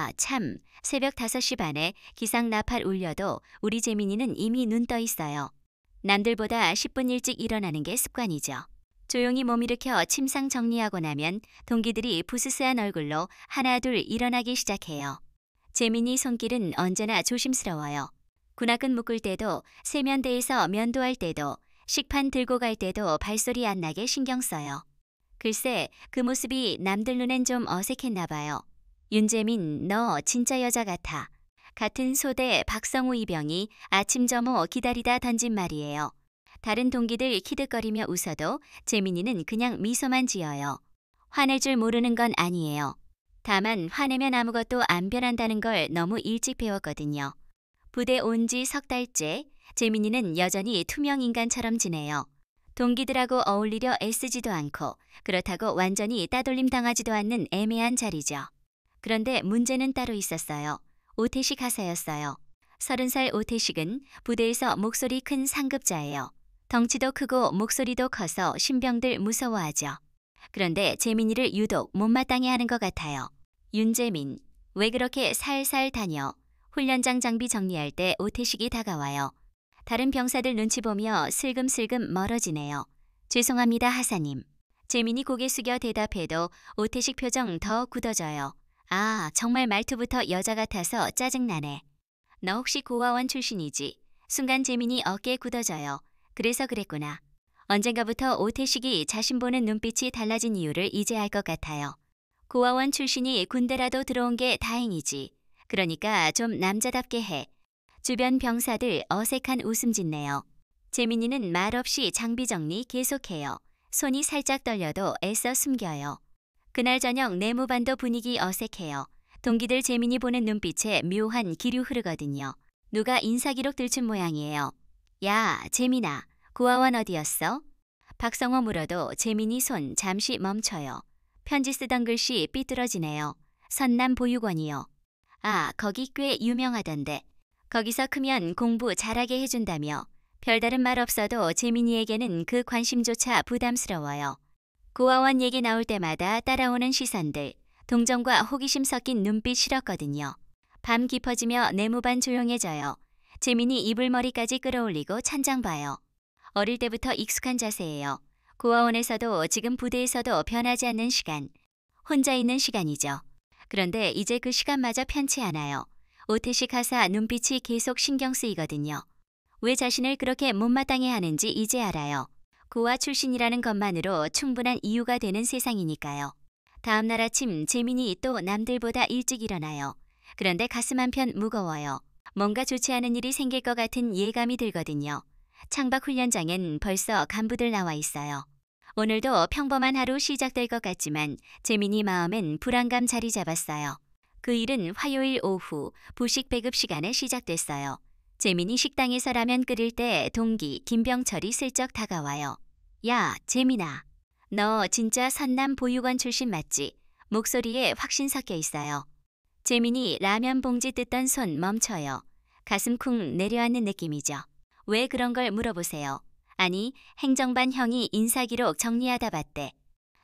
야, 참, 새벽 5시 반에 기상 나팔 울려도 우리 재민이는 이미 눈 떠 있어요. 남들보다 10분 일찍 일어나는 게 습관이죠. 조용히 몸 일으켜 침상 정리하고 나면 동기들이 부스스한 얼굴로 하나 둘 일어나기 시작해요. 재민이 손길은 언제나 조심스러워요. 군화끈 묶을 때도, 세면대에서 면도할 때도, 식판 들고 갈 때도 발소리 안 나게 신경 써요. 글쎄, 그 모습이 남들 눈엔 좀 어색했나 봐요. 윤재민, 너 진짜 여자 같아. 같은 소대 박성우 이병이 아침 점호 기다리다 던진 말이에요. 다른 동기들 키득거리며 웃어도 재민이는 그냥 미소만 지어요. 화낼 줄 모르는 건 아니에요. 다만 화내면 아무것도 안 변한다는 걸 너무 일찍 배웠거든요. 부대 온 지 3달째 재민이는 여전히 투명 인간처럼 지내요. 동기들하고 어울리려 애쓰지도 않고 그렇다고 완전히 따돌림 당하지도 않는 애매한 자리죠. 그런데 문제는 따로 있었어요. 오태식 하사였어요. 30살 오태식은 부대에서 목소리 큰 상급자예요. 덩치도 크고 목소리도 커서 신병들 무서워하죠. 그런데 재민이를 유독 못마땅해 하는 것 같아요. 윤재민, 왜 그렇게 살살 다녀? 훈련장 장비 정리할 때 오태식이 다가와요. 다른 병사들 눈치 보며 슬금슬금 멀어지네요. 죄송합니다, 하사님. 재민이 고개 숙여 대답해도 오태식 표정 더 굳어져요. 아, 정말 말투부터 여자 같아서 짜증나네. 너 혹시 고아원 출신이지? 순간 재민이 어깨에 굳어져요. 그래서 그랬구나. 언젠가부터 오태식이 자신 보는 눈빛이 달라진 이유를 이제 알 것 같아요. 고아원 출신이 군대라도 들어온 게 다행이지. 그러니까 좀 남자답게 해. 주변 병사들 어색한 웃음 짓네요. 재민이는 말없이 장비 정리 계속해요. 손이 살짝 떨려도 애써 숨겨요. 그날 저녁 내무반도 분위기 어색해요. 동기들 재민이 보는 눈빛에 묘한 기류 흐르거든요. 누가 인사기록 들춘 모양이에요. 야, 재민아, 고아원 어디였어? 박성호 물어도 재민이 손 잠시 멈춰요. 편지 쓰던 글씨 삐뚤어지네요. 선남보육원이요. 아, 거기 꽤 유명하던데. 거기서 크면 공부 잘하게 해준다며. 별다른 말 없어도 재민이에게는 그 관심조차 부담스러워요. 고아원 얘기 나올 때마다 따라오는 시선들, 동정과 호기심 섞인 눈빛 싫었거든요. 밤 깊어지며 내무반 조용해져요. 재민이 이불머리까지 끌어올리고 천장 봐요. 어릴 때부터 익숙한 자세예요. 고아원에서도 지금 부대에서도 변하지 않는 시간. 혼자 있는 시간이죠. 그런데 이제 그 시간마저 편치 않아요. 오태식 하사 눈빛이 계속 신경 쓰이거든요. 왜 자신을 그렇게 못마땅해 하는지 이제 알아요. 고아 출신이라는 것만으로 충분한 이유가 되는 세상이니까요. 다음 날 아침 재민이 또 남들보다 일찍 일어나요. 그런데 가슴 한편 무거워요. 뭔가 좋지 않은 일이 생길 것 같은 예감이 들거든요. 창밖 훈련장엔 벌써 간부들 나와 있어요. 오늘도 평범한 하루 시작될 것 같지만 재민이 마음엔 불안감 자리 잡았어요. 그 일은 화요일 오후 부식 배급 시간에 시작됐어요. 재민이 식당에서 라면 끓일 때 동기 김병철이 슬쩍 다가와요. 야, 재민아. 너 진짜 선남보육원 출신 맞지? 목소리에 확신 섞여 있어요. 재민이 라면 봉지 뜯던 손 멈춰요. 가슴 쿵 내려앉는 느낌이죠. 왜 그런 걸 물어보세요. 아니, 행정반 형이 인사기록 정리하다 봤대.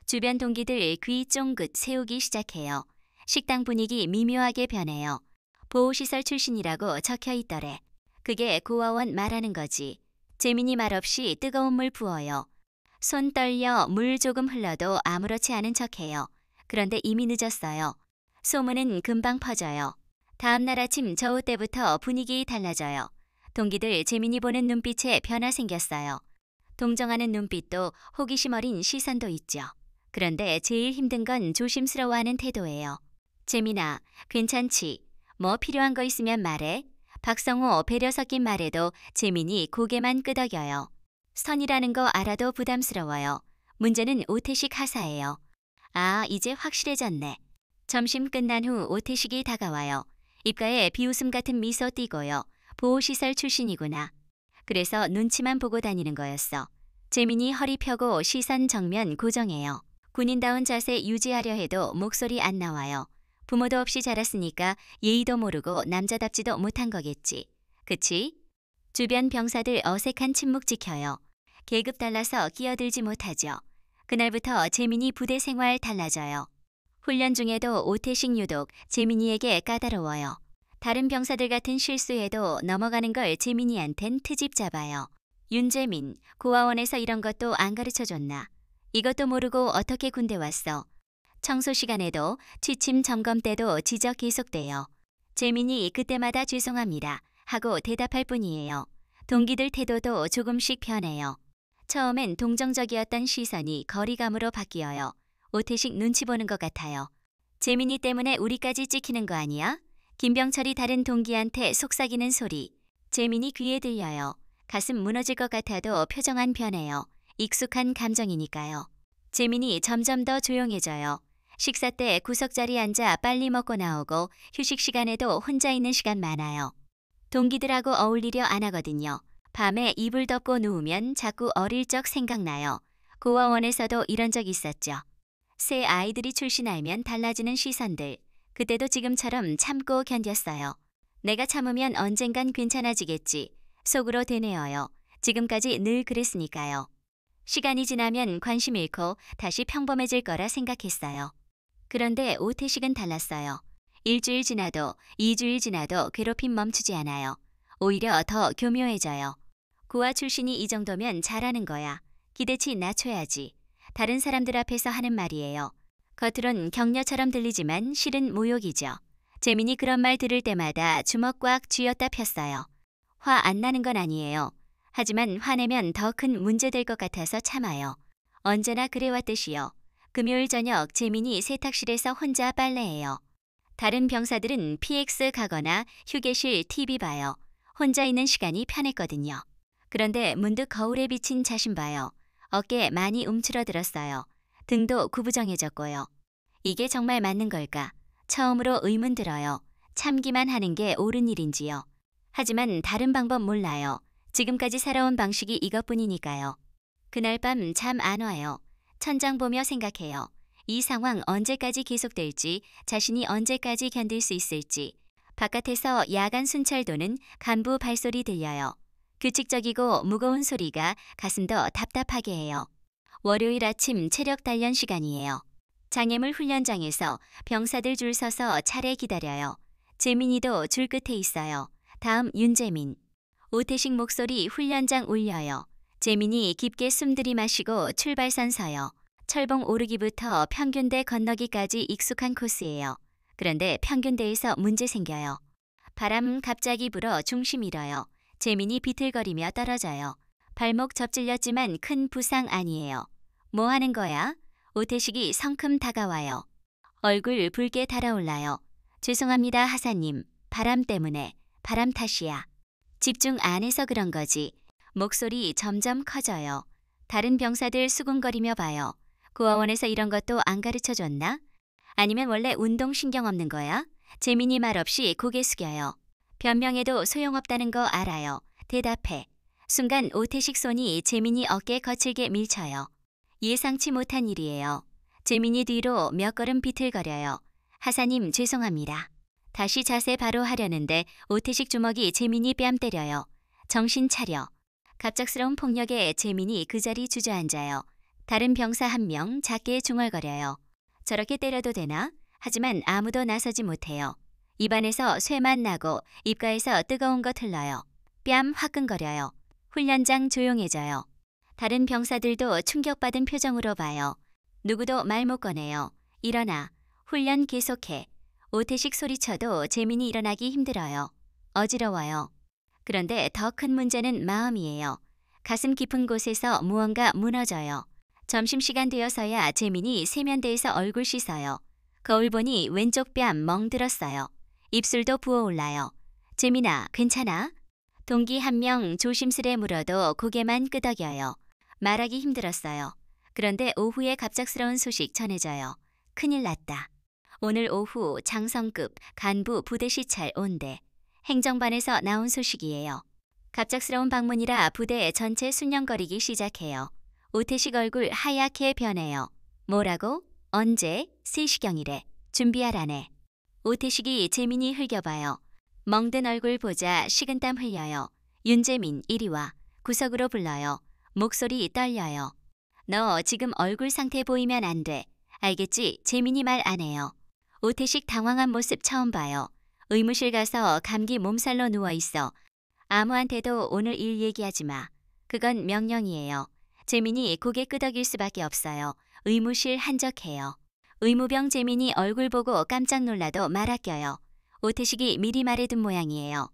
주변 동기들 귀 쫑긋 세우기 시작해요. 식당 분위기 미묘하게 변해요. 보호시설 출신이라고 적혀 있더래. 그게 고아원 말하는 거지. 재민이 말없이 뜨거운 물 부어요. 손 떨려 물 조금 흘러도 아무렇지 않은 척해요. 그런데 이미 늦었어요. 소문은 금방 퍼져요. 다음 날 아침 저우 때부터 분위기 달라져요. 동기들 재민이 보는 눈빛에 변화 생겼어요. 동정하는 눈빛도 호기심 어린 시선도 있죠. 그런데 제일 힘든 건 조심스러워하는 태도예요. 재민아, 괜찮지? 뭐 필요한 거 있으면 말해. 박성호 배려 섞인 말에도 재민이 고개만 끄덕여요. 선이라는 거 알아도 부담스러워요. 문제는 오태식 하사예요. 아, 이제 확실해졌네. 점심 끝난 후 오태식이 다가와요. 입가에 비웃음 같은 미소 띠고요. 보호시설 출신이구나. 그래서 눈치만 보고 다니는 거였어. 재민이 허리 펴고 시선 정면 고정해요. 군인다운 자세 유지하려 해도 목소리 안 나와요. 부모도 없이 자랐으니까 예의도 모르고 남자답지도 못한 거겠지. 그치? 주변 병사들 어색한 침묵 지켜요. 계급 달라서 끼어들지 못하죠. 그날부터 재민이 부대 생활 달라져요. 훈련 중에도 오태식 유독 재민이에게 까다로워요. 다른 병사들 같은 실수에도 넘어가는 걸 재민이한텐 트집 잡아요. 윤재민, 고아원에서 이런 것도 안 가르쳐줬나? 이것도 모르고 어떻게 군대 왔어? 청소 시간에도 취침 점검 때도 지적 계속돼요. 재민이 그때마다 죄송합니다 하고 대답할 뿐이에요. 동기들 태도도 조금씩 변해요. 처음엔 동정적이었던 시선이 거리감으로 바뀌어요. 오태식 눈치 보는 것 같아요. 재민이 때문에 우리까지 찍히는 거 아니야? 김병철이 다른 동기한테 속삭이는 소리. 재민이 귀에 들려요. 가슴 무너질 것 같아도 표정 안 변해요. 익숙한 감정이니까요. 재민이 점점 더 조용해져요. 식사 때 구석자리에 앉아 빨리 먹고 나오고 휴식 시간에도 혼자 있는 시간 많아요. 동기들하고 어울리려 안 하거든요. 밤에 이불 덮고 누우면 자꾸 어릴 적 생각나요. 고아원에서도 이런 적 있었죠. 새 아이들이 출신 알면 달라지는 시선들. 그때도 지금처럼 참고 견뎠어요. 내가 참으면 언젠간 괜찮아지겠지. 속으로 되뇌어요. 지금까지 늘 그랬으니까요. 시간이 지나면 관심 잃고 다시 평범해질 거라 생각했어요. 그런데 오태식은 달랐어요. 일주일 지나도 2주일 지나도 괴롭힘 멈추지 않아요. 오히려 더 교묘해져요. 고아 출신이 이 정도면 잘하는 거야. 기대치 낮춰야지. 다른 사람들 앞에서 하는 말이에요. 겉으론 격려처럼 들리지만 실은 모욕이죠. 재민이 그런 말 들을 때마다 주먹 꽉 쥐었다 폈어요. 화 안 나는 건 아니에요. 하지만 화내면 더 큰 문제 될 것 같아서 참아요. 언제나 그래왔듯이요. 금요일 저녁 재민이 세탁실에서 혼자 빨래해요. 다른 병사들은 PX 가거나 휴게실 TV 봐요. 혼자 있는 시간이 편했거든요. 그런데 문득 거울에 비친 자신 봐요. 어깨 많이 움츠러들었어요. 등도 구부정해졌고요. 이게 정말 맞는 걸까? 처음으로 의문 들어요. 참기만 하는 게 옳은 일인지요. 하지만 다른 방법 몰라요. 지금까지 살아온 방식이 이것뿐이니까요. 그날 밤 잠 안 와요. 천장 보며 생각해요. 이 상황 언제까지 계속될지, 자신이 언제까지 견딜 수 있을지. 바깥에서 야간 순찰 도는 간부 발소리 들려요. 규칙적이고 무거운 소리가 가슴 더 답답하게 해요. 월요일 아침 체력 단련 시간이에요. 장애물 훈련장에서 병사들 줄 서서 차례 기다려요. 재민이도 줄 끝에 있어요. 다음 윤재민. 오태식 목소리 훈련장 울려요. 재민이 깊게 숨 들이마시고 출발선 서요. 철봉 오르기부터 평균대 건너기까지 익숙한 코스예요. 그런데 평균대에서 문제 생겨요. 바람 갑자기 불어 중심 잃어요. 재민이 비틀거리며 떨어져요. 발목 접질렸지만 큰 부상 아니에요. 뭐 하는 거야? 오태식이 성큼 다가와요. 얼굴 붉게 달아올라요. 죄송합니다 하사님. 바람 때문에. 바람 탓이야. 집중 안 해서 그런 거지. 목소리 점점 커져요. 다른 병사들 수군거리며 봐요. 고아원에서 이런 것도 안 가르쳐줬나? 아니면 원래 운동신경 없는 거야? 재민이 말없이 고개 숙여요. 변명해도 소용없다는 거 알아요. 대답해. 순간 오태식 손이 재민이 어깨 거칠게 밀쳐요. 예상치 못한 일이에요. 재민이 뒤로 몇 걸음 비틀거려요. 하사님 죄송합니다. 다시 자세 바로 하려는데 오태식 주먹이 재민이 뺨 때려요. 정신 차려. 갑작스러운 폭력에 재민이 그 자리 주저앉아요. 다른 병사 한 명 작게 중얼거려요. 저렇게 때려도 되나? 하지만 아무도 나서지 못해요. 입안에서 쇠만 나고 입가에서 뜨거운 것 흘러요. 뺨 화끈거려요. 훈련장 조용해져요. 다른 병사들도 충격받은 표정으로 봐요. 누구도 말 못 꺼내요. 일어나. 훈련 계속해. 오태식 소리쳐도 재민이 일어나기 힘들어요. 어지러워요. 그런데 더 큰 문제는 마음이에요. 가슴 깊은 곳에서 무언가 무너져요. 점심시간 되어서야 재민이 세면대에서 얼굴 씻어요. 거울 보니 왼쪽 뺨 멍들었어요. 입술도 부어올라요. 재민아, 괜찮아? 동기 한 명 조심스레 물어도 고개만 끄덕여요. 말하기 힘들었어요. 그런데 오후에 갑작스러운 소식 전해져요. 큰일 났다. 오늘 오후 장성급 간부 부대 시찰 온대. 행정반에서 나온 소식이에요. 갑작스러운 방문이라 부대 전체 순영거리기 시작해요. 오태식 얼굴 하얗게 변해요. 뭐라고? 언제? 3시경이래. 준비하라네. 오태식이 재민이 흘겨봐요. 멍든 얼굴 보자 식은땀 흘려요. 윤재민 이리 와. 구석으로 불러요. 목소리 떨려요. 너 지금 얼굴 상태 보이면 안 돼. 알겠지? 재민이 말 안 해요. 오태식 당황한 모습 처음 봐요. 의무실 가서 감기 몸살로 누워있어. 아무한테도 오늘 일 얘기하지 마. 그건 명령이에요. 재민이 고개 끄덕일 수밖에 없어요. 의무실 한적해요. 의무병 재민이 얼굴 보고 깜짝 놀라도 말 아껴요. 오태식이 미리 말해둔 모양이에요.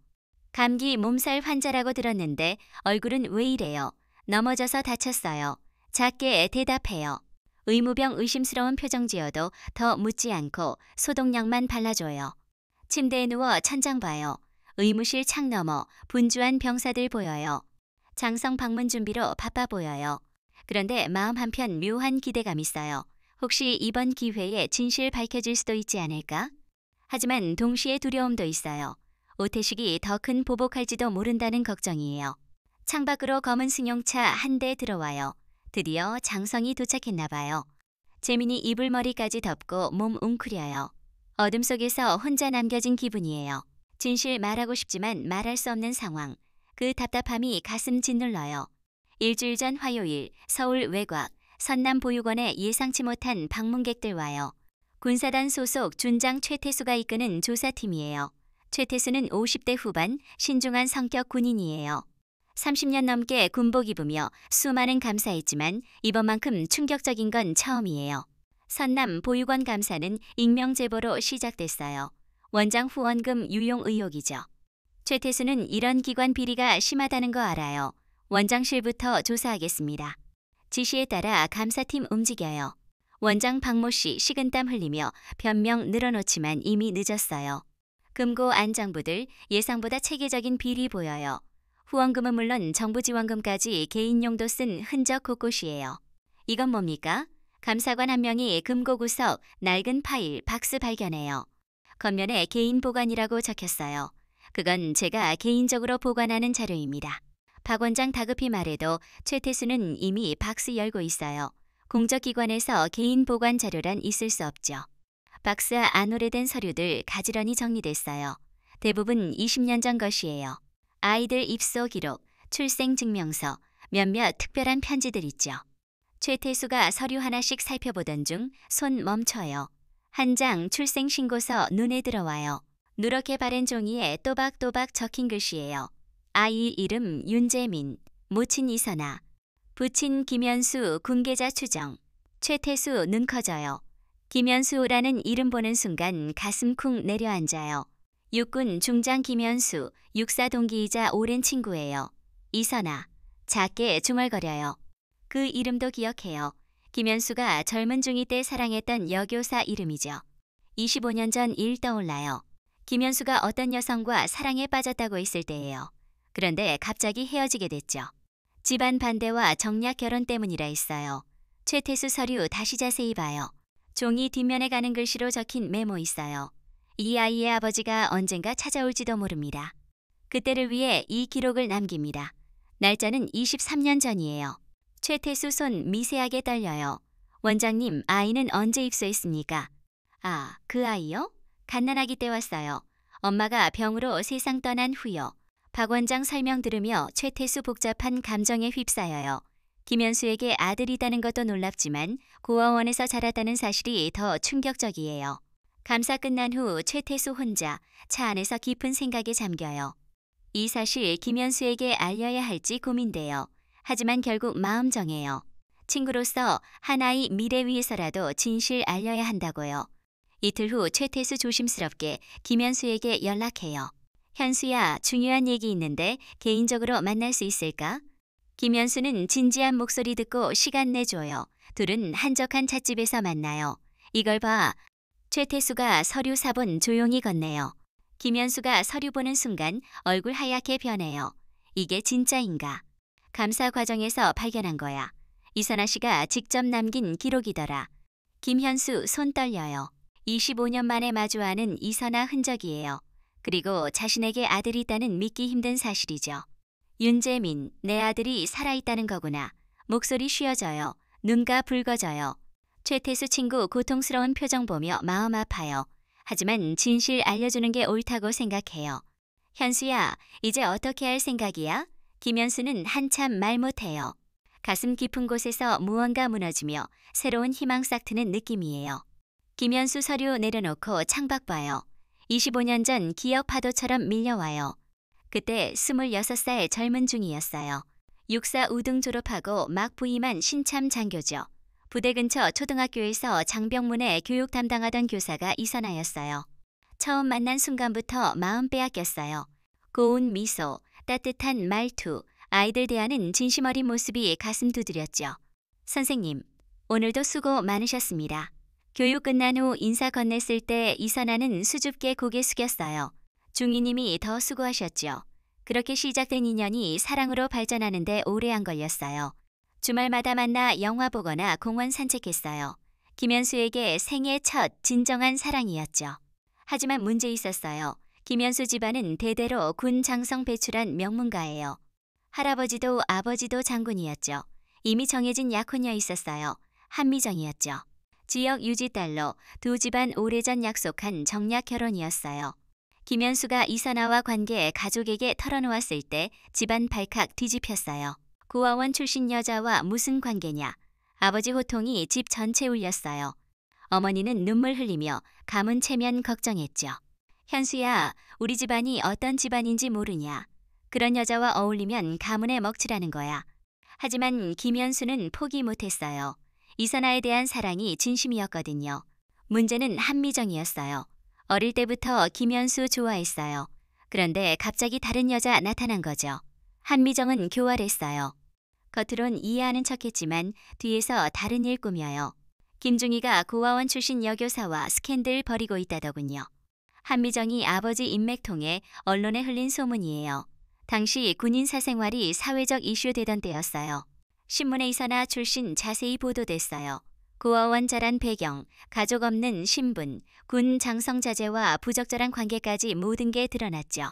감기 몸살 환자라고 들었는데 얼굴은 왜 이래요? 넘어져서 다쳤어요. 작게 대답해요. 의무병 의심스러운 표정 지어도 더 묻지 않고 소독약만 발라줘요. 침대에 누워 천장 봐요. 의무실 창 너머 분주한 병사들 보여요. 장성 방문 준비로 바빠 보여요. 그런데 마음 한편 묘한 기대감 있어요. 혹시 이번 기회에 진실 밝혀질 수도 있지 않을까? 하지만 동시에 두려움도 있어요. 오태식이 더 큰 보복할지도 모른다는 걱정이에요. 창밖으로 검은 승용차 한 대 들어와요. 드디어 장성이 도착했나 봐요. 재민이 이불머리까지 덮고 몸 웅크려요. 어둠 속에서 혼자 남겨진 기분이에요. 진실 말하고 싶지만 말할 수 없는 상황. 그 답답함이 가슴 짓눌러요. 일주일 전 화요일 서울 외곽 선남보육원에 예상치 못한 방문객들 와요. 군사단 소속 준장 최태수가 이끄는 조사팀이에요. 최태수는 50대 후반 신중한 성격 군인이에요. 30년 넘게 군복 입으며 수많은 감사했지만 이번만큼 충격적인 건 처음이에요. 선남 보육원 감사는 익명 제보로 시작됐어요. 원장 후원금 유용 의혹이죠. 최태수는 이런 기관 비리가 심하다는 거 알아요. 원장실부터 조사하겠습니다. 지시에 따라 감사팀 움직여요. 원장 박모 씨 식은땀 흘리며 변명 늘어놓지만 이미 늦었어요. 금고 안장부들 예상보다 체계적인 비리 보여요. 후원금은 물론 정부 지원금까지 개인용도 쓴 흔적 곳곳이에요. 이건 뭡니까? 감사관 한 명이 금고 구석 낡은 파일 박스 발견해요. 겉면에 개인 보관이라고 적혔어요. 그건 제가 개인적으로 보관하는 자료입니다. 박 원장 다급히 말해도 최태수는 이미 박스 열고 있어요. 공적기관에서 개인 보관 자료란 있을 수 없죠. 박스 안 오래된 서류들 가지런히 정리됐어요. 대부분 20년 전 것이에요. 아이들 입소 기록, 출생 증명서, 몇몇 특별한 편지들 있죠. 최태수가 서류 하나씩 살펴보던 중 손 멈춰요. 한 장 출생 신고서 눈에 들어와요. 누렇게 바랜 종이에 또박또박 적힌 글씨예요. 아이 이름 윤재민, 모친 이선아, 부친 김현수 군계자 추정. 최태수 눈 커져요. 김현수라는 이름 보는 순간 가슴 쿵 내려앉아요. 육군 중장 김현수, 육사 동기이자 오랜 친구예요. 이선아, 작게 중얼거려요. 그 이름도 기억해요. 김현수가 젊은 중이 때 사랑했던 여교사 이름이죠. 25년 전 일 떠올라요. 김현수가 어떤 여성과 사랑에 빠졌다고 했을 때예요. 그런데 갑자기 헤어지게 됐죠. 집안 반대와 정략 결혼 때문이라 했어요. 최태수 서류 다시 자세히 봐요. 종이 뒷면에 가는 글씨로 적힌 메모 있어요. 이 아이의 아버지가 언젠가 찾아올지도 모릅니다. 그때를 위해 이 기록을 남깁니다. 날짜는 23년 전이에요. 최태수 손 미세하게 떨려요. 원장님, 아이는 언제 입소했습니까? 아, 그 아이요? 갓난아기 때 왔어요. 엄마가 병으로 세상 떠난 후요. 박 원장 설명 들으며 최태수 복잡한 감정에 휩싸여요. 김현수에게 아들이라는 것도 놀랍지만 고아원에서 자랐다는 사실이 더 충격적이에요. 감사 끝난 후 최태수 혼자 차 안에서 깊은 생각에 잠겨요. 이 사실 김현수에게 알려야 할지 고민돼요. 하지만 결국 마음 정해요. 친구로서 하나의 미래 위해서라도 진실 알려야 한다고요. 이틀 후 최태수 조심스럽게 김현수에게 연락해요. 현수야, 중요한 얘기 있는데 개인적으로 만날 수 있을까? 김현수는 진지한 목소리 듣고 시간 내줘요. 둘은 한적한 찻집에서 만나요. 이걸 봐. 최태수가 서류 사본 조용히 건네요. 김현수가 서류 보는 순간 얼굴 하얗게 변해요. 이게 진짜인가? 감사 과정에서 발견한 거야. 이선아 씨가 직접 남긴 기록이더라. 김현수 손 떨려요. 25년 만에 마주하는 이선아 흔적이에요. 그리고 자신에게 아들이 있다는 믿기 힘든 사실이죠. 윤재민, 내 아들이 살아있다는 거구나. 목소리 쉬어져요. 눈가 붉어져요. 최태수 친구 고통스러운 표정 보며 마음 아파요. 하지만 진실 알려주는 게 옳다고 생각해요. 현수야, 이제 어떻게 할 생각이야? 김현수는 한참 말 못해요. 가슴 깊은 곳에서 무언가 무너지며 새로운 희망 싹트는 느낌이에요. 김현수 서류 내려놓고 창밖 봐요. 25년 전 기억 파도처럼 밀려와요. 그때 26살 젊은 중이었어요. 육사 우등 졸업하고 막 부임한 신참 장교죠. 부대 근처 초등학교에서 장병문의 교육 담당하던 교사가 이선아였어요. 처음 만난 순간부터 마음 빼앗겼어요. 고운 미소, 따뜻한 말투, 아이들 대하는 진심 어린 모습이 가슴 두드렸죠. 선생님, 오늘도 수고 많으셨습니다. 교육 끝난 후 인사 건넸을 때 이선아는 수줍게 고개 숙였어요. 중이님이 더 수고하셨죠. 그렇게 시작된 인연이 사랑으로 발전하는 데 오래 안 걸렸어요. 주말마다 만나 영화 보거나 공원 산책했어요. 김현수에게 생애 첫 진정한 사랑이었죠. 하지만 문제 있었어요. 김현수 집안은 대대로 군 장성 배출한 명문가예요. 할아버지도 아버지도 장군이었죠. 이미 정해진 약혼녀 있었어요. 한미정이었죠. 지역 유지 딸로 두 집안 오래전 약속한 정략 결혼이었어요. 김현수가 이선아와 관계 가족에게 털어놓았을 때 집안 발칵 뒤집혔어요. 고아원 출신 여자와 무슨 관계냐. 아버지 호통이 집 전체 울렸어요. 어머니는 눈물 흘리며 가문 체면 걱정했죠. 현수야, 우리 집안이 어떤 집안인지 모르냐. 그런 여자와 어울리면 가문에 먹칠하는 거야. 하지만 김현수는 포기 못했어요. 이선아에 대한 사랑이 진심이었거든요. 문제는 한미정이었어요. 어릴 때부터 김현수 좋아했어요. 그런데 갑자기 다른 여자 나타난 거죠. 한미정은 교활했어요. 겉으론 이해하는 척했지만 뒤에서 다른 일 꾸며요. 김중희가 고아원 출신 여교사와 스캔들 벌이고 있다더군요. 한미정이 아버지 인맥 통해 언론에 흘린 소문이에요. 당시 군인 사생활이 사회적 이슈되던 때였어요. 신문에 이선아 출신 자세히 보도됐어요. 고아원 자란 배경, 가족 없는 신분, 군 장성자제와 부적절한 관계까지 모든 게 드러났죠.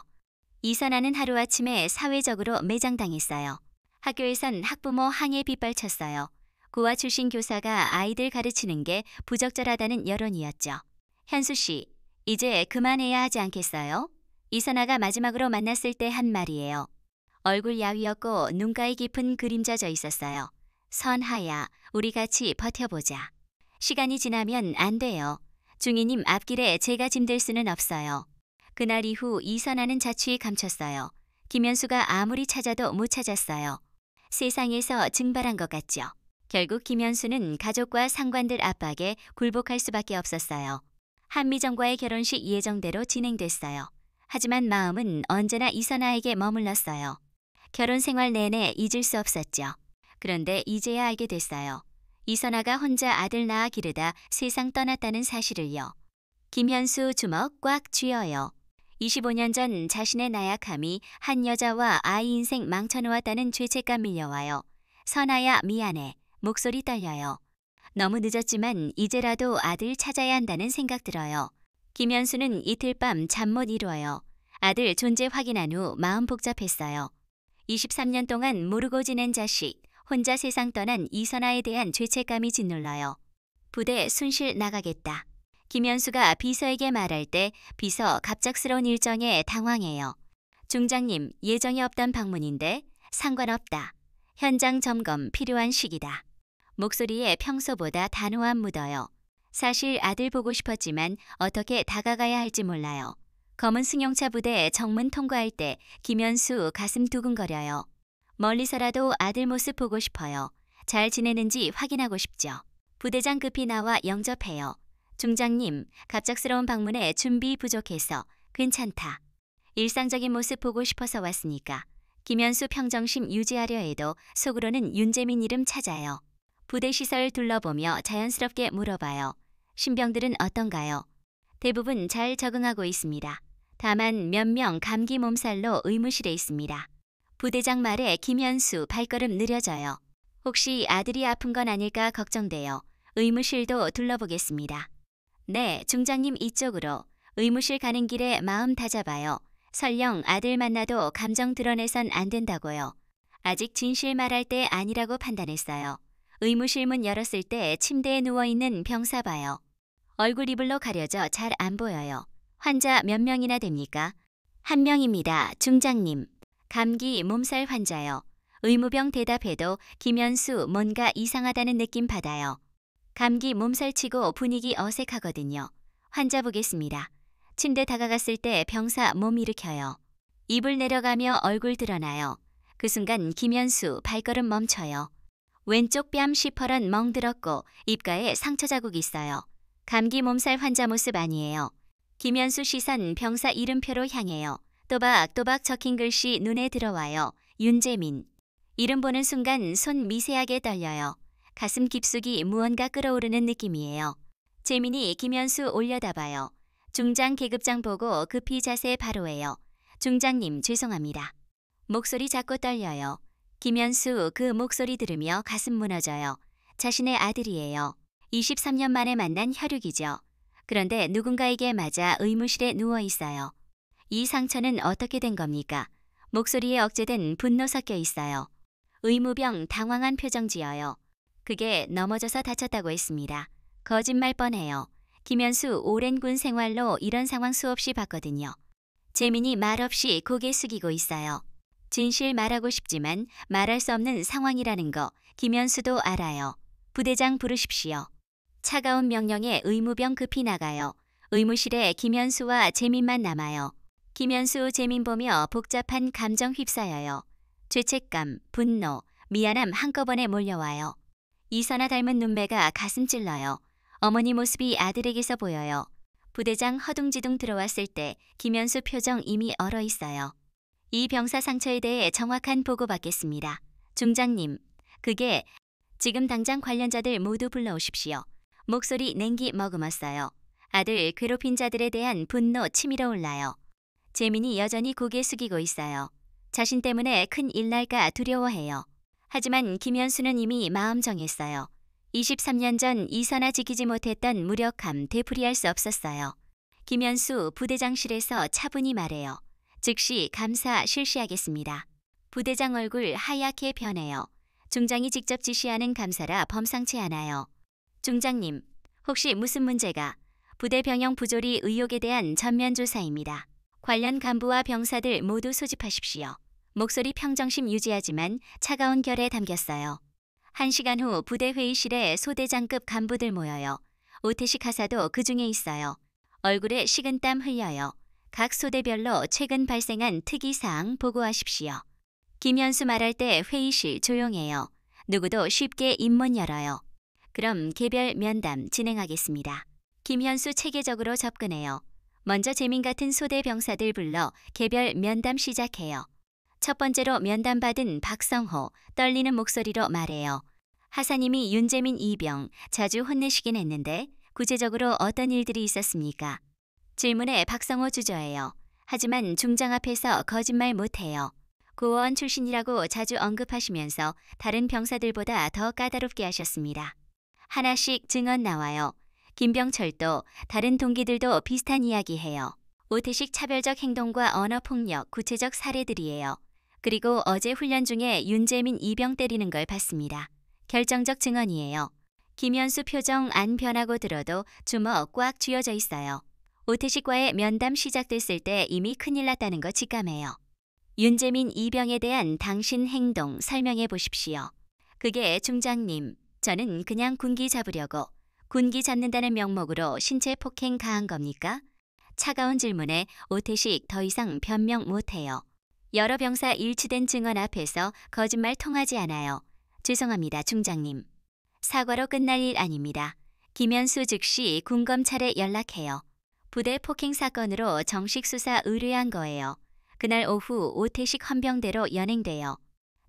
이선아는 하루아침에 사회적으로 매장당했어요. 학교에선 학부모 항해 빗발쳤어요. 고아 출신 교사가 아이들 가르치는 게 부적절하다는 여론이었죠. 현수 씨, 이제 그만해야 하지 않겠어요? 이선아가 마지막으로 만났을 때 한 말이에요. 얼굴 야위었고 눈가에 깊은 그림자져 있었어요. 선하야, 우리 같이 버텨보자. 시간이 지나면 안 돼요. 중이님 앞길에 제가 짐들 수는 없어요. 그날 이후 이선아는 자취에 감췄어요. 김현수가 아무리 찾아도 못 찾았어요. 세상에서 증발한 것 같죠. 결국 김현수는 가족과 상관들 압박에 굴복할 수밖에 없었어요. 한미정과의 결혼식 예정대로 진행됐어요. 하지만 마음은 언제나 이선아에게 머물렀어요. 결혼 생활 내내 잊을 수 없었죠. 그런데 이제야 알게 됐어요. 이선아가 혼자 아들 낳아 기르다 세상 떠났다는 사실을요. 김현수 주먹 꽉 쥐어요. 25년 전 자신의 나약함이 한 여자와 아이 인생 망쳐놓았다는 죄책감 밀려와요. 선아야 미안해. 목소리 떨려요. 너무 늦었지만 이제라도 아들 찾아야 한다는 생각 들어요. 김현수는 이틀 밤 잠 못 이루어요. 아들 존재 확인한 후 마음 복잡했어요. 23년 동안 모르고 지낸 자식, 혼자 세상 떠난 이선아에 대한 죄책감이 짓눌러요. 부대 순실 나가겠다. 김현수가 비서에게 말할 때 비서 갑작스러운 일정에 당황해요. 중장님, 예정이 없던 방문인데 상관없다. 현장 점검 필요한 시기다. 목소리에 평소보다 단호함 묻어요. 사실 아들 보고 싶었지만 어떻게 다가가야 할지 몰라요. 검은 승용차 부대 정문 통과할 때 김현수 가슴 두근거려요. 멀리서라도 아들 모습 보고 싶어요. 잘 지내는지 확인하고 싶죠. 부대장 급히 나와 영접해요. 중장님, 갑작스러운 방문에 준비 부족해서 괜찮다. 일상적인 모습 보고 싶어서 왔으니까. 김현수 평정심 유지하려 해도 속으로는 윤재민 이름 찾아요. 부대 시설 둘러보며 자연스럽게 물어봐요. 신병들은 어떤가요? 대부분 잘 적응하고 있습니다. 다만 몇 명 감기 몸살로 의무실에 있습니다. 부대장 말에 김현수 발걸음 느려져요. 혹시 아들이 아픈 건 아닐까 걱정돼요. 의무실도 둘러보겠습니다. 네, 중장님 이쪽으로. 의무실 가는 길에 마음 다잡아요. 설령 아들 만나도 감정 드러내선 안 된다고요. 아직 진실 말할 때 아니라고 판단했어요. 의무실 문 열었을 때 침대에 누워있는 병사 봐요. 얼굴 이불로 가려져 잘 안 보여요. 환자 몇 명이나 됩니까? 한 명입니다, 중장님. 감기 몸살 환자요. 의무병 대답해도 김현수 뭔가 이상하다는 느낌 받아요. 감기 몸살치고 분위기 어색하거든요. 환자 보겠습니다. 침대 다가갔을 때 병사 몸 일으켜요. 입을 내려가며 얼굴 드러나요. 그 순간 김현수 발걸음 멈춰요. 왼쪽 뺨 시퍼런 멍들었고 입가에 상처 자국 있어요. 감기 몸살 환자 모습 아니에요. 김현수 시선 병사 이름표로 향해요. 또박또박 적힌 글씨 눈에 들어와요. 윤재민. 이름 보는 순간 손 미세하게 떨려요. 가슴 깊숙이 무언가 끓어오르는 느낌이에요. 재민이 김현수 올려다봐요. 중장 계급장 보고 급히 자세 바로 해요. 중장님 죄송합니다. 목소리 작고 떨려요. 김현수 그 목소리 들으며 가슴 무너져요. 자신의 아들이에요. 23년 만에 만난 혈육이죠. 그런데 누군가에게 맞아 의무실에 누워 있어요. 이 상처는 어떻게 된 겁니까? 목소리에 억제된 분노 섞여 있어요. 의무병 당황한 표정 지어요. 그게 넘어져서 다쳤다고 했습니다. 거짓말 뻔해요. 김현수 오랜 군 생활로 이런 상황 수없이 봤거든요. 재민이 말없이 고개 숙이고 있어요. 진실 말하고 싶지만 말할 수 없는 상황이라는 거 김현수도 알아요. 부대장 부르십시오. 차가운 명령에 의무병 급히 나가요. 의무실에 김현수와 재민만 남아요. 김현수 재민 보며 복잡한 감정 휩싸여요. 죄책감, 분노, 미안함 한꺼번에 몰려와요. 이선아 닮은 눈매가 가슴 찔러요. 어머니 모습이 아들에게서 보여요. 부대장 허둥지둥 들어왔을 때 김현수 표정 이미 얼어 있어요. 이 병사 상처에 대해 정확한 보고 받겠습니다. 중장님, 그게 지금 당장 관련자들 모두 불러오십시오. 목소리 냉기 머금었어요. 아들 괴롭힌 자들에 대한 분노 치밀어 올라요. 재민이 여전히 고개 숙이고 있어요. 자신 때문에 큰 일 날까 두려워해요. 하지만 김현수는 이미 마음 정했어요. 23년 전 이선아 지키지 못했던 무력함 되풀이할 수 없었어요. 김현수 부대장실에서 차분히 말해요. 즉시 감사 실시하겠습니다. 부대장 얼굴 하얗게 변해요. 중장이 직접 지시하는 감사라 범상치 않아요. 중장님, 혹시 무슨 문제가? 부대 병영 부조리 의혹에 대한 전면 조사입니다. 관련 간부와 병사들 모두 소집하십시오. 목소리 평정심 유지하지만 차가운 결에 담겼어요. 1시간 후 부대 회의실에 소대장급 간부들 모여요. 오태식 하사도 그 중에 있어요. 얼굴에 식은땀 흘려요. 각 소대별로 최근 발생한 특이사항 보고하십시오. 김현수 말할 때 회의실 조용해요. 누구도 쉽게 입못 열어요. 그럼 개별 면담 진행하겠습니다. 김현수 체계적으로 접근해요. 먼저 재민 같은 소대 병사들 불러 개별 면담 시작해요. 첫 번째로 면담받은 박성호 떨리는 목소리로 말해요. 하사님이 윤재민 이병 자주 혼내시긴 했는데 구체적으로 어떤 일들이 있었습니까? 질문에 박성호 주저해요. 하지만 중장 앞에서 거짓말 못해요. 고원 출신이라고 자주 언급하시면서 다른 병사들보다 더 까다롭게 하셨습니다. 하나씩 증언 나와요. 김병철도 다른 동기들도 비슷한 이야기 해요. 오태식 차별적 행동과 언어폭력 구체적 사례들이에요. 그리고 어제 훈련 중에 윤재민 이병 때리는 걸 봤습니다. 결정적 증언이에요. 김현수 표정 안 변하고 들어도 주먹 꽉 쥐어져 있어요. 오태식과의 면담 시작됐을 때 이미 큰일 났다는 거 직감해요. 윤재민 이병에 대한 당신 행동 설명해 보십시오. 그게 중장님, 저는 그냥 군기 잡으려고 군기 잡는다는 명목으로 신체 폭행 가한 겁니까? 차가운 질문에 오태식 더 이상 변명 못해요. 여러 병사 일치된 증언 앞에서 거짓말 통하지 않아요. 죄송합니다, 중장님. 사과로 끝날 일 아닙니다. 김현수 즉시 군검찰에 연락해요. 부대 폭행 사건으로 정식 수사 의뢰한 거예요. 그날 오후 오태식 헌병대로 연행돼요.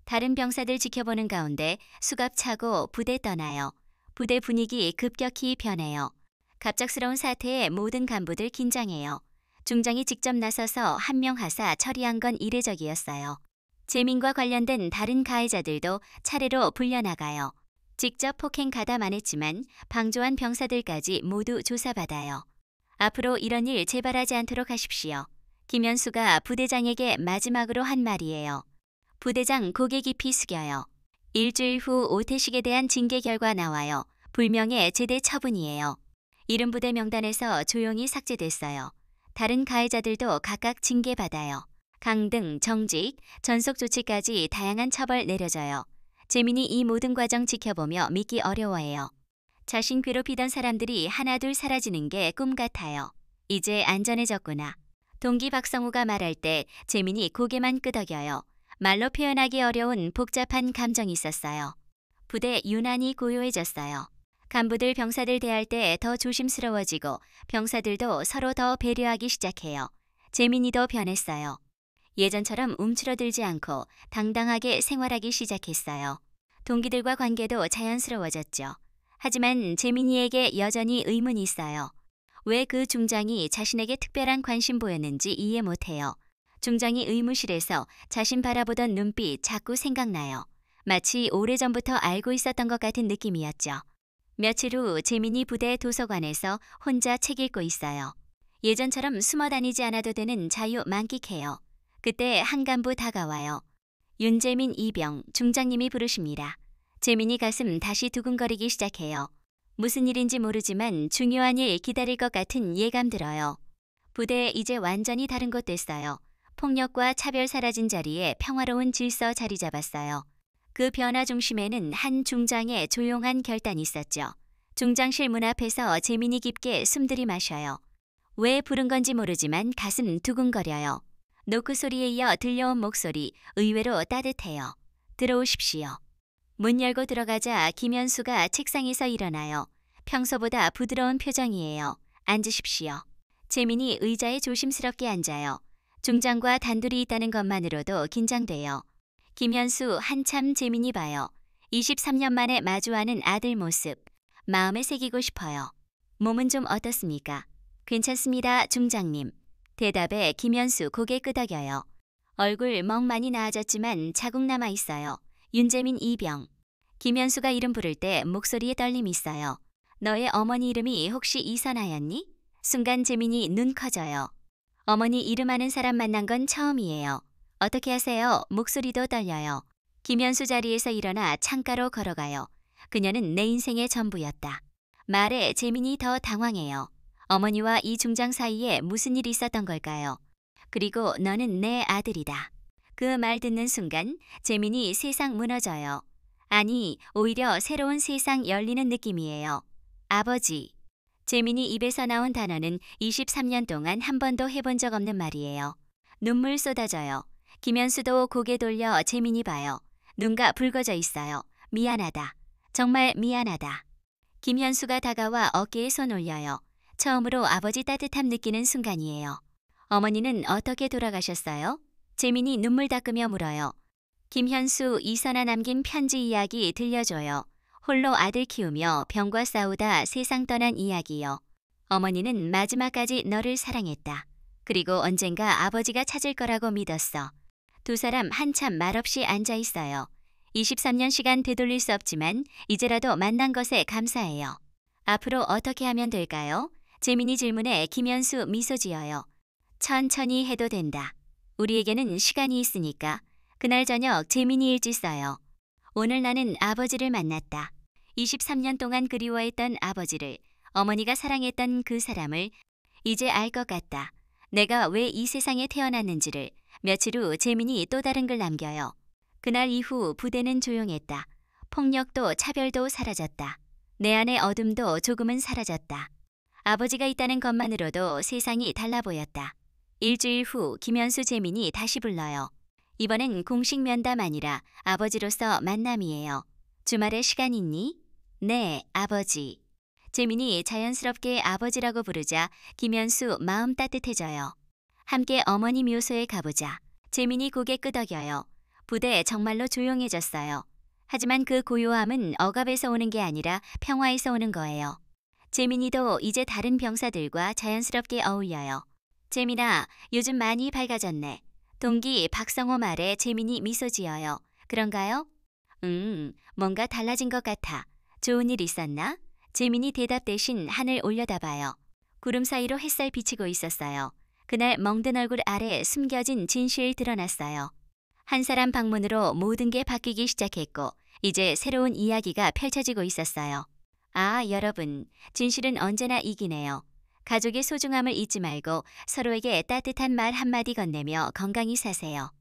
다른 병사들 지켜보는 가운데 수갑 차고 부대 떠나요. 부대 분위기 급격히 변해요. 갑작스러운 사태에 모든 간부들 긴장해요. 중장이 직접 나서서 한 명 하사 처리한 건 이례적이었어요. 재민과 관련된 다른 가해자들도 차례로 불려나가요. 직접 폭행 가담 안 했지만 방조한 병사들까지 모두 조사받아요. 앞으로 이런 일 재발하지 않도록 하십시오. 김현수가 부대장에게 마지막으로 한 말이에요. 부대장 고개 깊이 숙여요. 일주일 후 오태식에 대한 징계 결과 나와요. 불명예 제대 처분이에요. 이름 부대 명단에서 조용히 삭제됐어요. 다른 가해자들도 각각 징계받아요. 강등, 정직, 전속 조치까지 다양한 처벌 내려져요. 재민이 이 모든 과정 지켜보며 믿기 어려워해요. 자신 괴롭히던 사람들이 하나둘 사라지는 게 꿈 같아요. 이제 안전해졌구나. 동기 박성우가 말할 때 재민이 고개만 끄덕여요. 말로 표현하기 어려운 복잡한 감정이 있었어요. 부대 유난히 고요해졌어요. 간부들 병사들 대할 때 더 조심스러워지고 병사들도 서로 더 배려하기 시작해요. 재민이도 변했어요. 예전처럼 움츠러들지 않고 당당하게 생활하기 시작했어요. 동기들과 관계도 자연스러워졌죠. 하지만 재민이에게 여전히 의문이 있어요. 왜 그 중장이 자신에게 특별한 관심 보였는지 이해 못해요. 중장이 의무실에서 자신 바라보던 눈빛 자꾸 생각나요. 마치 오래전부터 알고 있었던 것 같은 느낌이었죠. 며칠 후 재민이 부대 도서관에서 혼자 책 읽고 있어요. 예전처럼 숨어 다니지 않아도 되는 자유 만끽해요. 그때 한 간부 다가와요. 윤재민 이병 중장님이 부르십니다. 재민이 가슴 다시 두근거리기 시작해요. 무슨 일인지 모르지만 중요한 일 기다릴 것 같은 예감 들어요. 부대 이제 완전히 다른 곳 됐어요. 폭력과 차별 사라진 자리에 평화로운 질서 자리 잡았어요. 그 변화 중심에는 한 중장의 조용한 결단이 있었죠. 중장실 문 앞에서 재민이 깊게 숨들이 마셔요. 왜 부른 건지 모르지만 가슴 두근거려요. 노크 소리에 이어 들려온 목소리 의외로 따뜻해요. 들어오십시오. 문 열고 들어가자 김현수가 책상에서 일어나요. 평소보다 부드러운 표정이에요. 앉으십시오. 재민이 의자에 조심스럽게 앉아요. 중장과 단둘이 있다는 것만으로도 긴장돼요. 김현수 한참 재민이 봐요. 23년 만에 마주하는 아들 모습. 마음에 새기고 싶어요. 몸은 좀 어떻습니까? 괜찮습니다, 중장님. 대답에 김현수 고개 끄덕여요. 얼굴 멍 많이 나아졌지만 자국 남아 있어요. 윤재민 이병. 김현수가 이름 부를 때 목소리에 떨림이 있어요. 너의 어머니 이름이 혹시 이선아였니? 순간 재민이 눈 커져요. 어머니 이름 아는 사람 만난 건 처음이에요. 어떻게 하세요? 목소리도 떨려요. 김현수 자리에서 일어나 창가로 걸어가요. 그녀는 내 인생의 전부였다. 말에 재민이 더 당황해요. 어머니와 이 중장 사이에 무슨 일이 있었던 걸까요? 그리고 너는 내 아들이다. 그 말 듣는 순간 재민이 세상 무너져요. 아니, 오히려 새로운 세상 열리는 느낌이에요. 아버지. 재민이 입에서 나온 단어는 23년 동안 한 번도 해본 적 없는 말이에요. 눈물 쏟아져요. 김현수도 고개 돌려 재민이 봐요. 눈가 붉어져 있어요. 미안하다. 정말 미안하다. 김현수가 다가와 어깨에 손 올려요. 처음으로 아버지 따뜻함 느끼는 순간이에요. 어머니는 어떻게 돌아가셨어요? 재민이 눈물 닦으며 물어요. 김현수, 이선아 남긴 편지 이야기 들려줘요. 홀로 아들 키우며 병과 싸우다 세상 떠난 이야기요. 어머니는 마지막까지 너를 사랑했다. 그리고 언젠가 아버지가 찾을 거라고 믿었어. 두 사람 한참 말없이 앉아 있어요. 23년 시간 되돌릴 수 없지만 이제라도 만난 것에 감사해요. 앞으로 어떻게 하면 될까요? 재민이 질문에 김현수 미소 지어요. 천천히 해도 된다. 우리에게는 시간이 있으니까. 그날 저녁 재민이 일지 써요. 오늘 나는 아버지를 만났다. 23년 동안 그리워했던 아버지를, 어머니가 사랑했던 그 사람을 이제 알 것 같다. 내가 왜 이 세상에 태어났는지를. 며칠 후 재민이 또 다른 글 남겨요. 그날 이후 부대는 조용했다. 폭력도 차별도 사라졌다. 내 안의 어둠도 조금은 사라졌다. 아버지가 있다는 것만으로도 세상이 달라 보였다. 일주일 후 김현수 재민이 다시 불러요. 이번엔 공식 면담 아니라 아버지로서 만남이에요. 주말에 시간 있니? 네, 아버지. 재민이 자연스럽게 아버지라고 부르자 김현수 마음 따뜻해져요. 함께 어머니 묘소에 가보자. 재민이 고개 끄덕여요. 부대 정말로 조용해졌어요. 하지만 그 고요함은 억압에서 오는 게 아니라 평화에서 오는 거예요. 재민이도 이제 다른 병사들과 자연스럽게 어울려요. 재민아, 요즘 많이 밝아졌네. 동기 박성호 말에 재민이 미소 지어요. 그런가요? 뭔가 달라진 것 같아. 좋은 일 있었나? 재민이 대답 대신 하늘 올려다봐요. 구름 사이로 햇살 비치고 있었어요. 그날 멍든 얼굴 아래 숨겨진 진실 드러났어요. 한 사람 방문으로 모든 게 바뀌기 시작했고 이제 새로운 이야기가 펼쳐지고 있었어요. 아, 여러분, 진실은 언제나 이기네요. 가족의 소중함을 잊지 말고 서로에게 따뜻한 말 한마디 건네며 건강히 사세요.